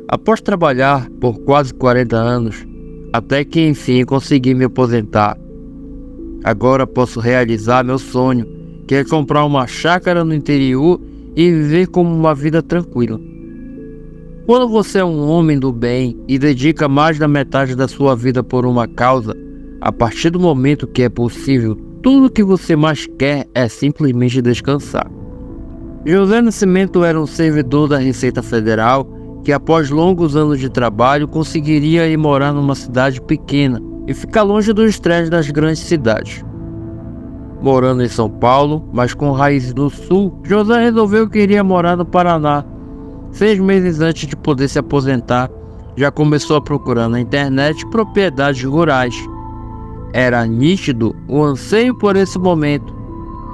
Após trabalhar por quase 40 anos, até que enfim consegui me aposentar. Agora posso realizar meu sonho, que é comprar uma chácara no interior e viver como uma vida tranquila. Quando você é um homem do bem e dedica mais da metade da sua vida por uma causa, a partir do momento que é possível, tudo o que você mais quer é simplesmente descansar. José Nascimento era um servidor da Receita Federal que, após longos anos de trabalho, conseguiria ir morar numa cidade pequena e ficar longe do estresse das grandes cidades. Morando em São Paulo, mas com raízes do Sul, José resolveu que iria morar no Paraná. 6 meses antes de poder se aposentar, já começou a procurar na internet propriedades rurais. Era nítido o anseio por esse momento.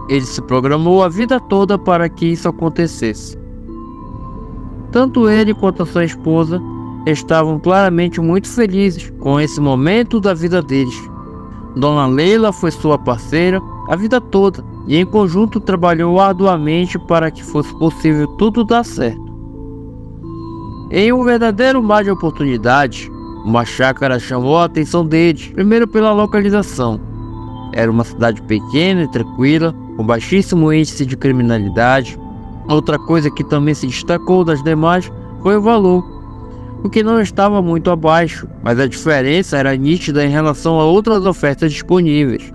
Ele se programou a vida toda para que isso acontecesse. Tanto ele quanto a sua esposa estavam claramente muito felizes com esse momento da vida deles. Dona Leila foi sua parceira a vida toda e em conjunto trabalhou arduamente para que fosse possível tudo dar certo. Em um verdadeiro mar de oportunidades, uma chácara chamou a atenção deles, primeiro pela localização. Era uma cidade pequena e tranquila, com baixíssimo índice de criminalidade. Outra coisa que também se destacou das demais foi o valor, o que não estava muito abaixo, mas a diferença era nítida em relação a outras ofertas disponíveis.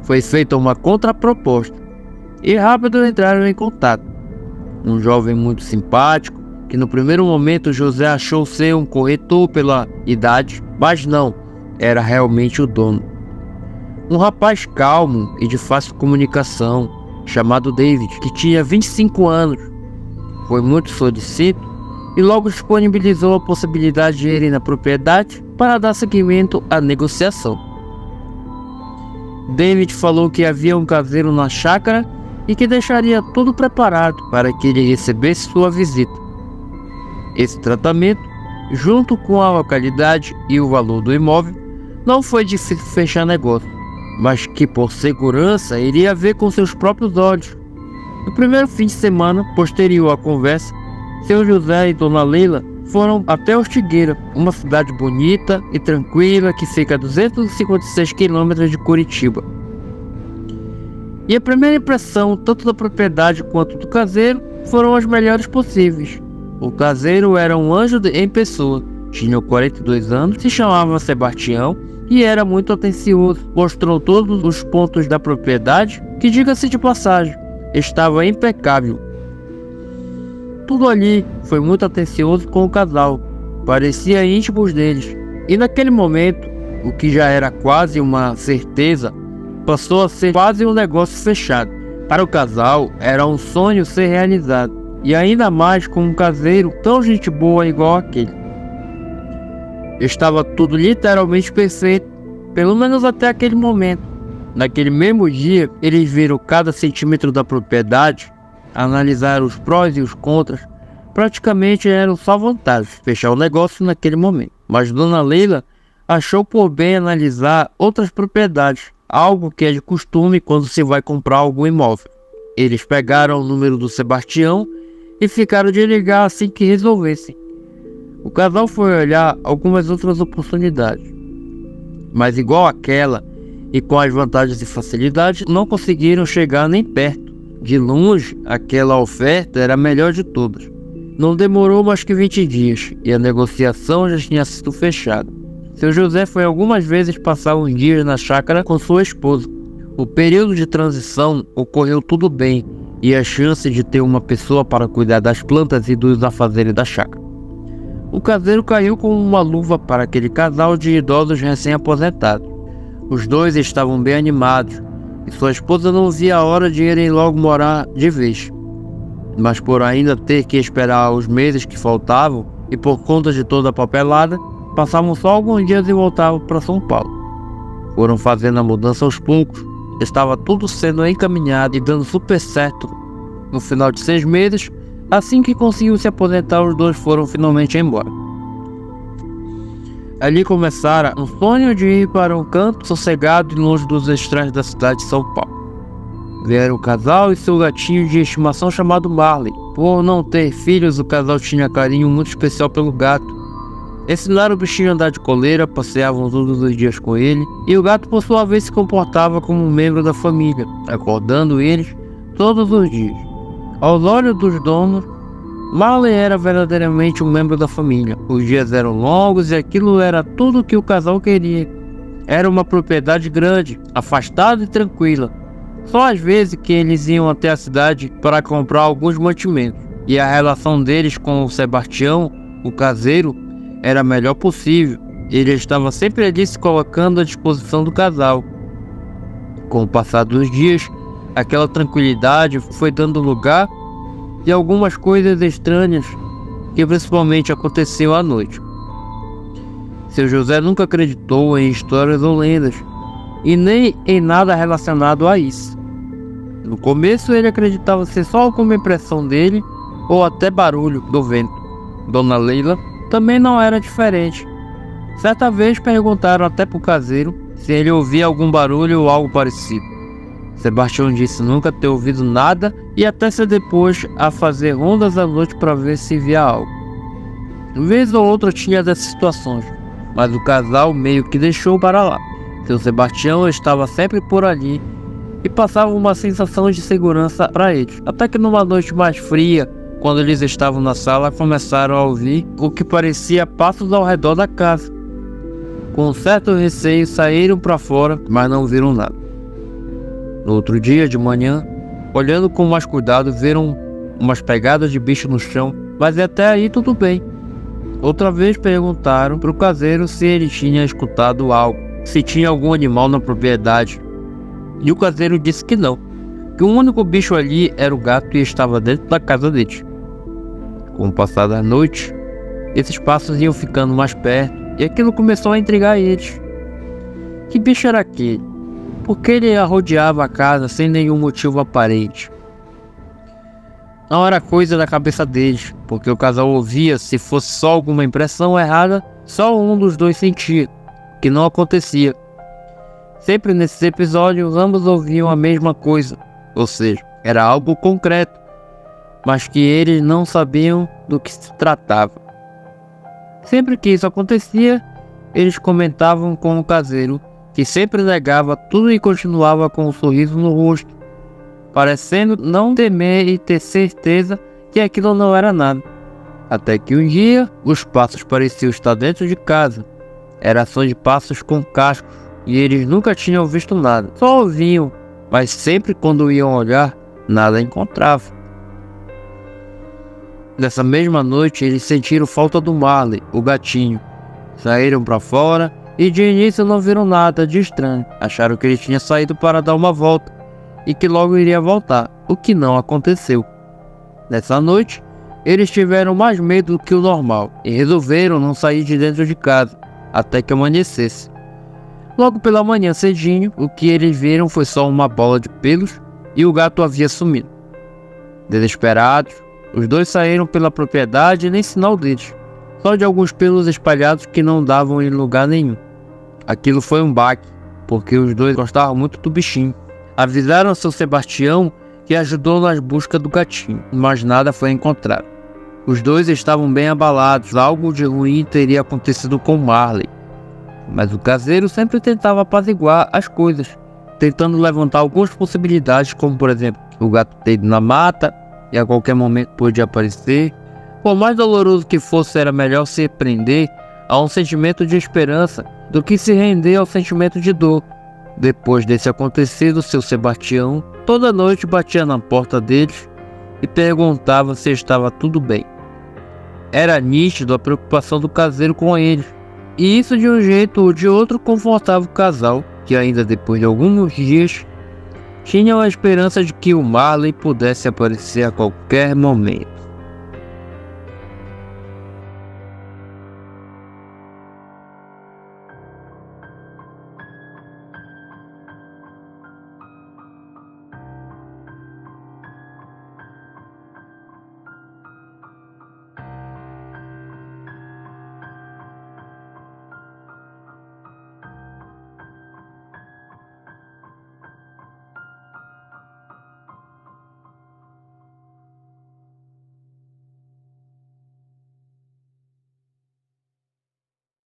Foi feita uma contraproposta e rápido entraram em contato. Um jovem muito simpático, que no primeiro momento José achou ser um corretor pela idade, mas não, era realmente o dono. Um rapaz calmo e de fácil comunicação, chamado David, que tinha 25 anos. Foi muito solícito e logo disponibilizou a possibilidade de ir na propriedade para dar seguimento à negociação. David falou que havia um caseiro na chácara e que deixaria tudo preparado para que ele recebesse sua visita. Esse tratamento, junto com a localidade e o valor do imóvel, não foi difícil fechar negócio, mas que por segurança iria ver com seus próprios olhos. No primeiro fim de semana posterior à conversa, seu José e Dona Leila foram até Ortigueira, uma cidade bonita e tranquila que fica a 256 quilômetros de Curitiba. E a primeira impressão, tanto da propriedade quanto do caseiro, foram as melhores possíveis. O caseiro era um anjo em pessoa, tinha 42 anos, se chamava Sebastião e era muito atencioso. Mostrou todos os pontos da propriedade, que, diga-se de passagem, estava impecável. Tudo ali foi muito atencioso com o casal, parecia íntimos deles. E naquele momento, o que já era quase uma certeza, passou a ser quase um negócio fechado. Para o casal, era um sonho ser realizado. E ainda mais com um caseiro tão gente boa igual aquele. Estava tudo literalmente perfeito, pelo menos até aquele momento. Naquele mesmo dia, eles viram cada centímetro da propriedade, analisaram os prós e os contras. Praticamente eram só vantagens fechar o negócio naquele momento. Mas Dona Leila achou por bem analisar outras propriedades, algo que é de costume quando se vai comprar algum imóvel. Eles pegaram o número do Sebastião e ficaram de ligar assim que resolvessem. O casal foi olhar algumas outras oportunidades, mas igual àquela e com as vantagens e facilidades, não conseguiram chegar nem perto. De longe, aquela oferta era a melhor de todas. Não demorou mais que 20 dias e a negociação já tinha sido fechada. Seu José foi algumas vezes passar uns dias na chácara com sua esposa. O período de transição ocorreu tudo bem e a chance de ter uma pessoa para cuidar das plantas e dos afazeres da chácara. O caseiro caiu como uma luva para aquele casal de idosos recém-aposentados. Os dois estavam bem animados e sua esposa não via a hora de irem logo morar de vez. Mas por ainda ter que esperar os meses que faltavam e por conta de toda a papelada, passavam só alguns dias e voltavam para São Paulo. Foram fazendo a mudança aos poucos. Estava tudo sendo encaminhado e dando super certo. No final de 6 meses, assim que conseguiu se aposentar, os dois foram finalmente embora. Ali começara um sonho de ir para um canto sossegado e longe dos estresses da cidade de São Paulo. Vieram o casal e seu gatinho de estimação chamado Marley. Por não ter filhos, o casal tinha carinho muito especial pelo gato. Ensinaram o bichinho a andar de coleira, passeavam todos os dias com ele, e o gato por sua vez se comportava como um membro da família, acordando eles todos os dias. Aos olhos dos donos, Marley era verdadeiramente um membro da família. Os dias eram longos e aquilo era tudo o que o casal queria. Era uma propriedade grande, afastada e tranquila. Só às vezes que eles iam até a cidade para comprar alguns mantimentos. E a relação deles com o Sebastião, o caseiro, era a melhor possível. Ele estava sempre ali se colocando à disposição do casal. Com o passar dos dias, aquela tranquilidade foi dando lugar a algumas coisas estranhas que principalmente aconteciam à noite. Seu José nunca acreditou em histórias ou lendas, e nem em nada relacionado a isso. No começo ele acreditava ser só alguma impressão dele ou até barulho do vento. Dona Leila também não era diferente. Certa vez perguntaram até pro caseiro se ele ouvia algum barulho ou algo parecido. Sebastião disse nunca ter ouvido nada e até se depois a fazer rondas à noite para ver se via algo. Vez ou outra tinha dessas situações, mas o casal meio que deixou para lá. Seu Sebastião estava sempre por ali e passava uma sensação de segurança para eles. Até que numa noite mais fria, quando eles estavam na sala, começaram a ouvir o que parecia passos ao redor da casa. Com certo receio saíram para fora, mas não viram nada. No outro dia de manhã, olhando com mais cuidado, viram umas pegadas de bicho no chão, mas até aí tudo bem. Outra vez perguntaram para o caseiro se ele tinha escutado algo, se tinha algum animal na propriedade. E o caseiro disse que não, que o único bicho ali era o gato e estava dentro da casa deles. Com o passar da noite, esses passos iam ficando mais perto e aquilo começou a intrigar eles. Que bicho era aquele? Por que ele rodeava a casa sem nenhum motivo aparente? Não era coisa da cabeça deles, porque o casal ouvia, se fosse só alguma impressão errada, só um dos dois sentia, que não acontecia. Sempre nesses episódios, ambos ouviam a mesma coisa, ou seja, era algo concreto, mas que eles não sabiam do que se tratava. Sempre que isso acontecia, eles comentavam com o caseiro, que sempre negava tudo e continuava com um sorriso no rosto, parecendo não temer e ter certeza que aquilo não era nada. Até que um dia, os passos pareciam estar dentro de casa. Era só de passos com cascos, e eles nunca tinham visto nada. Só ouviam, mas sempre quando iam olhar, nada encontravam. Nessa mesma noite, eles sentiram falta do Marley, o gatinho. Saíram para fora e de início não viram nada de estranho. Acharam que ele tinha saído para dar uma volta e que logo iria voltar, o que não aconteceu. Nessa noite, eles tiveram mais medo do que o normal e resolveram não sair de dentro de casa até que amanhecesse. Logo pela manhã cedinho, o que eles viram foi só uma bola de pelos e o gato havia sumido. Desesperados, os dois saíram pela propriedade e nem sinal deles, só de alguns pelos espalhados que não davam em lugar nenhum. Aquilo foi um baque, porque os dois gostavam muito do bichinho. Avisaram seu Sebastião, que ajudou nas buscas do gatinho, mas nada foi encontrado. Os dois estavam bem abalados, algo de ruim teria acontecido com Marley. Mas o caseiro sempre tentava apaziguar as coisas, tentando levantar algumas possibilidades, como por exemplo, o gato ter ido na mata e a qualquer momento podia aparecer. Por mais doloroso que fosse, era melhor se prender a um sentimento de esperança do que se render ao sentimento de dor. Depois desse acontecido, seu Sebastião toda noite batia na porta deles e perguntava se estava tudo bem. Era nítido a preocupação do caseiro com eles, e isso de um jeito ou de outro confortava o casal, que ainda depois de alguns dias tinham a esperança de que o Marley pudesse aparecer a qualquer momento.